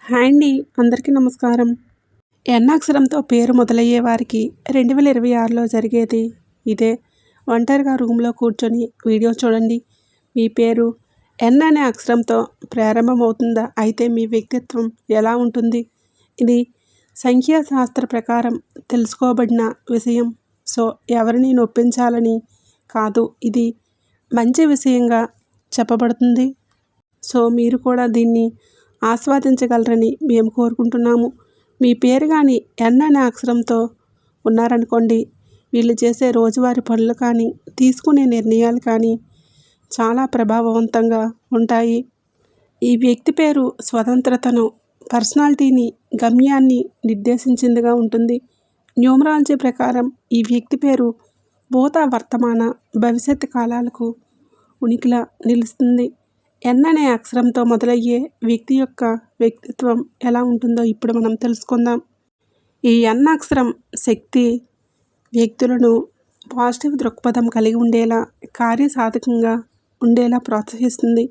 Hi అండి. అందరికీ నమస్కారం. ఎన్ అక్షరంతో పేరు మొదలయ్యే వారికి 2026లో జరిగేది ఇదే. ఒంటరిగా రూమ్లో కూర్చొని వీడియో చూడండి. మీ పేరు ఎన్ అనే అక్షరంతో ప్రారంభమవుతుందా? అయితే మీ వ్యక్తిత్వం ఎలా ఉంటుంది? ఇది సంఖ్యాశాస్త్ర ప్రకారం తెలుసుకోబడిన విషయం. సో ఎవరిని నొప్పించాలని కాదు, ఇది మంచి విషయంగా చెప్పబడుతుంది. సో మీరు కూడా దీన్ని ఆస్వాదించగలరని మేము కోరుకుంటున్నాము. మీ పేరు కానీ ఎన్ అనే అక్షరంతో ఉన్నారనుకోండి, వీళ్ళు చేసే రోజువారీ పనులు కానీ తీసుకునే నిర్ణయాలు కానీ చాలా ప్రభావవంతంగా ఉంటాయి. ఈ వ్యక్తి పేరు స్వతంత్రతను, పర్సనాలిటీని, గమ్యాన్ని నిర్దేశించిందిగా ఉంటుంది. న్యూమరాలజీ ప్రకారం ఈ వ్యక్తి పేరు భూత, వర్తమాన, భవిష్యత్తు కాలాలకు ఉనికిలా నిలుస్తుంది. ఎన్ అనే అక్షరంతో మొదలయ్యే వ్యక్తి యొక్క వ్యక్తిత్వం ఎలా ఉంటుందో ఇప్పుడు మనం తెలుసుకుందాం. ఈ ఎన్ అక్షరం శక్తి వ్యక్తులను పాజిటివ్ దృక్పథం కలిగి ఉండేలా, కార్యసాధకంగా ఉండేలా ప్రోత్సహిస్తుంది.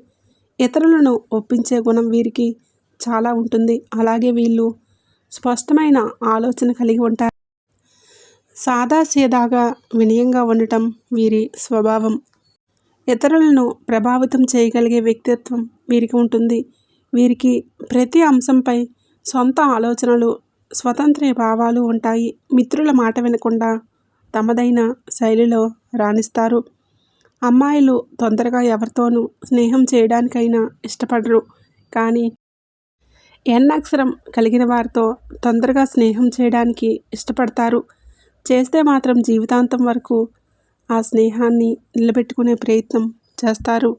ఇతరులను ఒప్పించే గుణం వీరికి చాలా ఉంటుంది. అలాగే వీళ్ళు స్పష్టమైన ఆలోచన కలిగి ఉంటారు. సాదాసీదాగా, వినయంగా ఉండటం వీరి స్వభావం. ఇతరులను ప్రభావితం చేయగలిగే వ్యక్తిత్వం వీరికి ఉంటుంది. వీరికి ప్రతి అంశంపై సొంత ఆలోచనలు, స్వతంత్ర భావాలు ఉంటాయి. మిత్రుల మాట వినకుండా తమదైన శైలిలో రాణిస్తారు. అమ్మాయిలు తొందరగా ఎవరితోనూ స్నేహం చేయడానికైనా ఇష్టపడరు. కానీ ఎన్ అక్షరం కలిగిన వారితో తొందరగా స్నేహం చేయడానికి ఇష్టపడతారు. చేస్తే మాత్రం జీవితాంతం వరకు ఆ స్నేహాన్ని నిలబెట్టుకునే ప్రయత్నం చేస్తారు.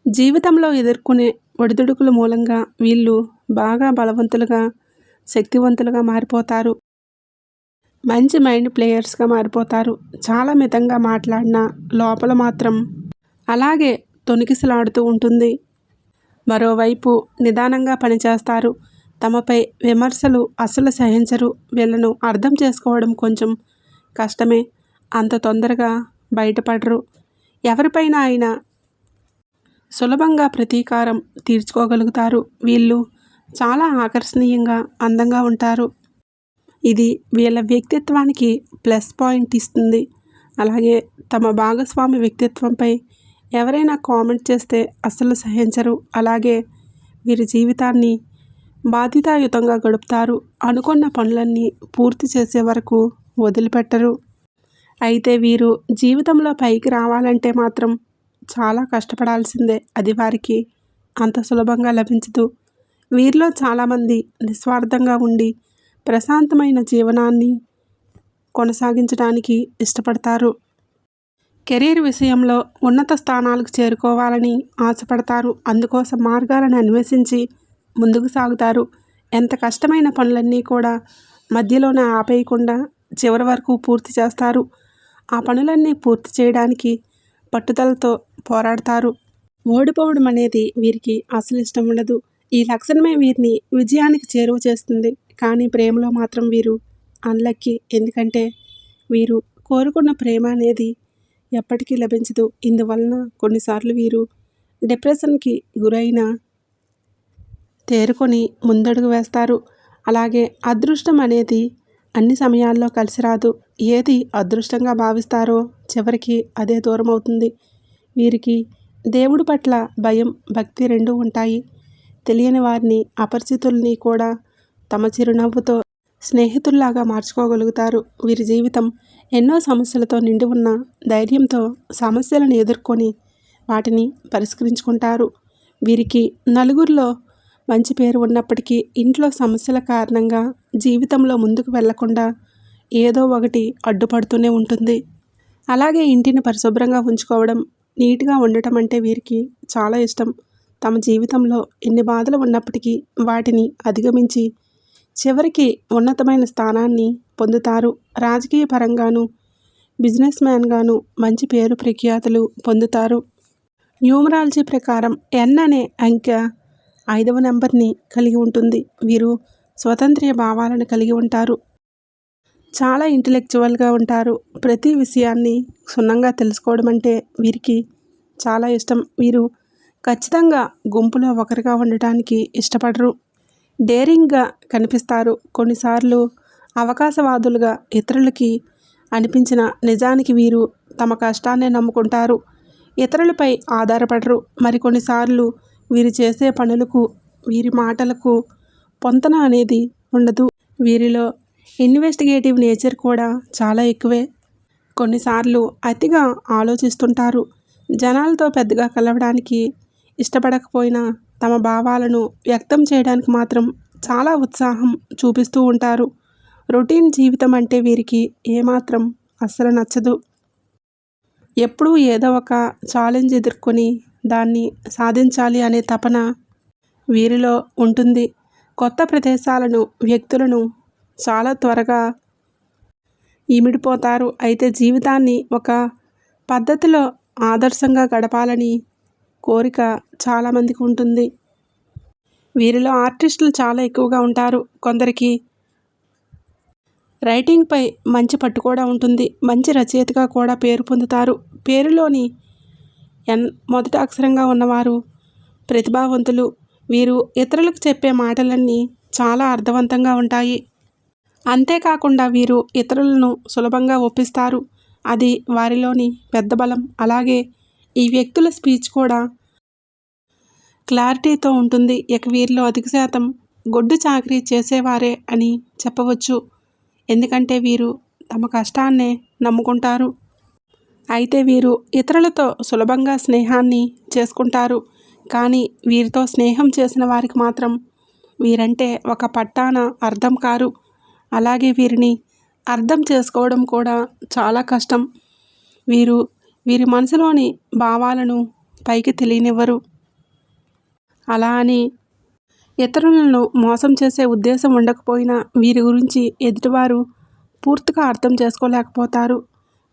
జీవితంలో ఎదుర్కొనే ఒడిదుడుకుల మూలంగా వీళ్ళు బాగా బలవంతులుగా, శక్తివంతులుగా మారిపోతారు. మంచి మైండ్ ప్లేయర్స్గా మారిపోతారు. చాలా మితంగా మాట్లాడినా లోపల మాత్రం అలాగే తొణికిసలాడుతూ ఉంటుంది. మరోవైపు నిదానంగా పనిచేస్తారు. తమపై విమర్శలు అస్సలు సహించరు. వీళ్ళను అర్థం చేసుకోవడం కొంచెం కష్టమే. అంత తొందరగా బయటపడరు. ఎవరిపైన అయినా సులభంగా ప్రతీకారం తీర్చుకోగలుగుతారు. వీళ్ళు చాలా ఆకర్షణీయంగా, అందంగా ఉంటారు. ఇది వీళ్ళ వ్యక్తిత్వానికి ప్లస్ పాయింట్ ఇస్తుంది. అలాగే తమ భాగస్వామి వ్యక్తిత్వంపై ఎవరైనా కామెంట్ చేస్తే అస్సలు సహించరు. అలాగే వీరి జీవితాన్ని బాధ్యతాయుతంగా గడుపుతారు. అనుకున్న పనులన్నీ పూర్తి చేసే వరకు వదిలిపెట్టరు. అయితే వీరు జీవితంలో పైకి రావాలంటే మాత్రం చాలా కష్టపడాల్సిందే. అది వారికి అంత సులభంగా లభించదు. వీరిలో చాలామంది నిస్వార్థంగా ఉండి ప్రశాంతమైన జీవనాన్ని కొనసాగించడానికి ఇష్టపడతారు. కెరీర్ విషయంలో ఉన్నత స్థానాలకు చేరుకోవాలని ఆశపడతారు. అందుకోసం మార్గాలను అన్వేషించి ముందుకు సాగుతారు. ఎంత కష్టమైన పనులన్నీ కూడా మధ్యలోనే ఆపేయకుండా చివరి వరకు పూర్తి చేస్తారు. ఆ పనులన్నీ పూర్తి చేయడానికి పట్టుదలతో పోరాడతారు. ఓడిపోవడం అనేది వీరికి అసలు ఇష్టం ఉండదు. ఈ లక్షణమే వీరిని విజయానికి చేరువ చేస్తుంది. కానీ ప్రేమలో మాత్రం వీరు అన్లక్కీ. ఎందుకంటే వీరు కోరుకున్న ప్రేమ అనేది ఎప్పటికీ లభించదు. ఇందువలన కొన్నిసార్లు వీరు డిప్రెషన్కి గురైన తేరుకొని ముందడుగు వేస్తారు. అలాగే అదృష్టం అనేది అన్ని సమయాల్లో కలిసి రాదు. ఏది అదృష్టంగా భావిస్తారో చివరికి అదే దూరం అవుతుంది. వీరికి దేవుడి పట్ల భయం, భక్తి రెండూ ఉంటాయి. తెలియని వారిని, అపరిచితుల్ని కూడా తమ చిరునవ్వుతో స్నేహితుల్లాగా మార్చుకోగలుగుతారు. వీరి జీవితం ఎన్నో సమస్యలతో నిండి ఉన్న ధైర్యంతో సమస్యలను ఎదుర్కొని వాటిని పరిష్కరించుకుంటారు. వీరికి నలుగురిలో మంచి పేరు ఉన్నప్పటికీ ఇంట్లో సమస్యల కారణంగా జీవితంలో ముందుకు వెళ్లకుండా ఏదో ఒకటి అడ్డుపడుతూనే ఉంటుంది. అలాగే ఇంటిని పరిశుభ్రంగా ఉంచుకోవడం, నీట్గా ఉండటం అంటే వీరికి చాలా ఇష్టం. తమ జీవితంలో ఎన్ని బాధలు ఉన్నప్పటికీ వాటిని అధిగమించి చివరికి ఉన్నతమైన స్థానాన్ని పొందుతారు. రాజకీయ పరంగాను, బిజినెస్ మ్యాన్గాను మంచి పేరు ప్రఖ్యాతులు పొందుతారు. న్యూమరాలజీ ప్రకారం ఎన్ అనే అంకె 5వ నెంబర్ని కలిగి ఉంటుంది. వీరు స్వతంత్ర భావాలను కలిగి ఉంటారు. చాలా ఇంటెలెక్చువల్గా ఉంటారు. ప్రతి విషయాన్ని క్షుణ్ణంగా తెలుసుకోవడం అంటే వీరికి చాలా ఇష్టం. వీరు ఖచ్చితంగా గుంపులో ఒకరిగా ఉండటానికి ఇష్టపడరు. డేరింగ్గా కనిపిస్తారు. కొన్నిసార్లు అవకాశవాదులుగా ఇతరులకి అనిపించిన నిజానికి వీరు తమ కష్టాన్నే నమ్ముకుంటారు. ఇతరులపై ఆధారపడరు. మరికొన్నిసార్లు వీరు చేసే పనులకు వీరి మాటలకు పొంతన అనేది ఉండదు. వీరిలో ఇన్వెస్టిగేటివ్ నేచర్ కూడా చాలా ఎక్కువే. కొన్నిసార్లు అతిగా ఆలోచిస్తుంటారు. జనాలతో పెద్దగా కలవడానికి ఇష్టపడకపోయినా తమ భావాలను వ్యక్తం చేయడానికి మాత్రం చాలా ఉత్సాహం చూపిస్తూ ఉంటారు. రొటీన్ జీవితం అంటే వీరికి ఏమాత్రం అస్సలు నచ్చదు. ఎప్పుడూ ఏదో ఒక ఛాలెంజ్ ఎదుర్కొని దాన్ని సాధించాలి అనే తపన వీరిలో ఉంటుంది. కొత్త ప్రదేశాలను, వ్యక్తులను చాలా త్వరగా ఇమిడిపోతారు. అయితే జీవితాన్ని ఒక పద్ధతిలో ఆదర్శంగా గడపాలని కోరిక చాలామందికి ఉంటుంది. వీరిలో ఆర్టిస్టులు చాలా ఎక్కువగా ఉంటారు. కొందరికి రైటింగ్పై మంచి పట్టు కూడా ఉంటుంది. మంచి రచయితగా కూడా పేరు పొందుతారు. పేరులోని ఎన్ మొదటి అక్షరంగా ఉన్నవారు ప్రతిభావంతులు. వీరు ఇతరులకు చెప్పే మాటలన్నీ చాలా అర్థవంతంగా ఉంటాయి. అంతేకాకుండా వీరు ఇతరులను సులభంగా ఒప్పిస్తారు. అది వారిలోని పెద్ద బలం. అలాగే ఈ వ్యక్తుల స్పీచ్ కూడా క్లారిటీతో ఉంటుంది. ఇక వీరిలో అధిక శాతం గొడ్డు చాకరీ చేసేవారే అని చెప్పవచ్చు. ఎందుకంటే వీరు తమ కష్టాన్నే నమ్ముకుంటారు. అయితే వీరు ఇతరులతో సులభంగా స్నేహాన్ని చేసుకుంటారు. కానీ వీరితో స్నేహం చేసిన వారికి మాత్రం వీరంటే ఒక పట్టాన అర్థం కారు. అలాగే వీరిని అర్థం చేసుకోవడం కూడా చాలా కష్టం. వీరి మనసులోని భావాలను పైకి తెలియనివ్వరు. అలా అని ఇతరులను మోసం చేసే ఉద్దేశం ఉండకపోయినా వీరి గురించి ఎదుటివారు పూర్తిగా అర్థం చేసుకోలేకపోతారు.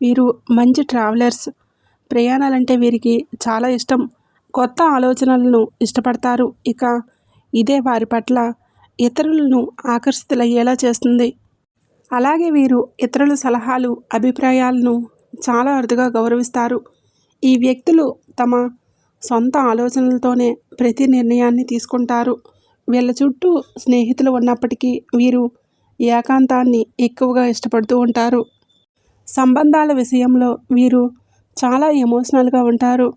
వీరు మంచి ట్రావెలర్స్. ప్రయాణాలంటే వీరికి చాలా ఇష్టం. కొత్త ఆలోచనలను ఇష్టపడతారు. ఇక ఇదే వారి పట్ల ఇతరులను ఆకర్షితులయ్యేలా చేస్తుంది. అలాగే వీరు ఇతరుల సలహాలు, అభిప్రాయాలను చాలా అరుదుగా గౌరవిస్తారు. ఈ వ్యక్తులు తమ సొంత ఆలోచనలతోనే ప్రతి నిర్ణయాన్ని తీసుకుంటారు. వీళ్ళ చుట్టూ స్నేహితులు ఉన్నప్పటికీ వీరు ఏకాంతాన్ని ఎక్కువగా ఇష్టపడుతూ ఉంటారు. సంబంధాల విషయంలో వీరు చాలా ఎమోషనల్గా ఉంటారు.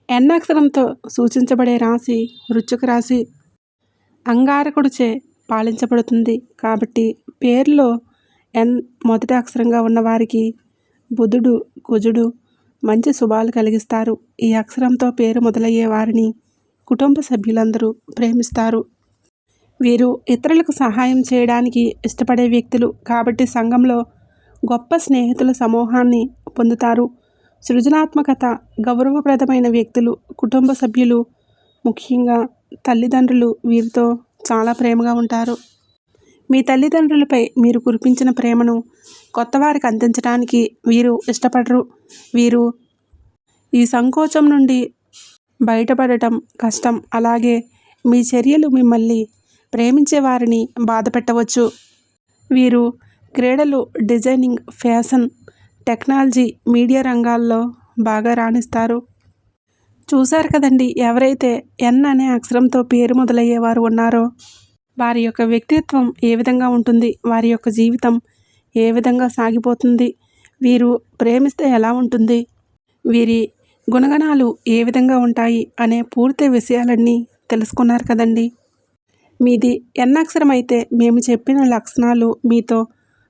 ఎన్ అక్షరంతో సూచించబడే రాశి వృశ్చిక రాశి. అంగారకుడిచే పాలించబడుతుంది కాబట్టి పేరులో ఎన్ మొదటి అక్షరంగా ఉన్నవారికి బుధుడు, కుజుడు మంచి శుభాలు కలిగిస్తారు. ఈ అక్షరంతో పేరు మొదలయ్యే వారిని కుటుంబ సభ్యులందరూ ప్రేమిస్తారు. వీరు ఇతరులకు సహాయం చేయడానికి ఇష్టపడే వ్యక్తులు కాబట్టి సంఘంలో గొప్ప స్నేహితుల సమూహాన్ని పొందుతారు. సృజనాత్మకత, గౌరవప్రదమైన వ్యక్తులు, కుటుంబ సభ్యులు, ముఖ్యంగా తల్లిదండ్రులు వీరితో చాలా ప్రేమగా ఉంటారు. మీ తల్లిదండ్రులపై మీరు కురిపించిన ప్రేమను కొత్తవారికి అందించడానికి వీరు ఇష్టపడరు. వీరు ఈ సంకోచం నుండి బయటపడటం కష్టం. అలాగే మీ చర్యలు మిమ్మల్ని ప్రేమించే వారిని బాధపెట్టవచ్చు. వీరు క్రీడలు, డిజైనింగ్, ఫ్యాషన్, టెక్నాలజీ, మీడియా రంగాల్లో బాగా రాణిస్తారు. చూశారు కదండి, ఎవరైతే ఎన్ అనే అక్షరంతో పేరు మొదలయ్యేవారు ఉన్నారో వారి యొక్క వ్యక్తిత్వం ఏ విధంగా ఉంటుంది, వారి యొక్క జీవితం ఏ విధంగా సాగిపోతుంది, వీరు ప్రేమిస్తే ఎలా ఉంటుంది, వీరి గుణగణాలు ఏ విధంగా ఉంటాయి అనే పూర్తి విషయాలన్నీ తెలుసుకున్నారు కదండి. మీది ఎన్ అక్షరం అయితే మేము చెప్పిన లక్షణాలు మీతో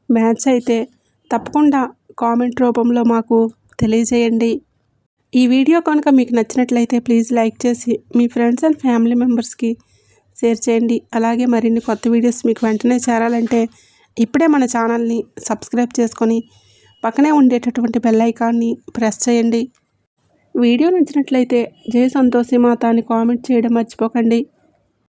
మ్యాచ్ అయితే తప్పకుండా కామెంట్ రూపంలో మాకు తెలియజేయండి. ఈ వీడియో కనుక మీకు నచ్చినట్లయితే ప్లీజ్ లైక్ చేసి మీ ఫ్రెండ్స్ అండ్ ఫ్యామిలీ మెంబర్స్కి షేర్ చేయండి. అలాగే మరిన్ని కొత్త వీడియోస్ మీకు వెంటనే చేరాలంటే ఇప్పుడే మన ఛానల్ని సబ్స్క్రైబ్ చేసుకొని పక్కనే ఉండేటటువంటి బెల్ ఐకాన్ని ప్రెస్ చేయండి. వీడియో నచ్చినట్లయితే జై సంతోషి మాత అని కామెంట్ చేయడం మర్చిపోకండి.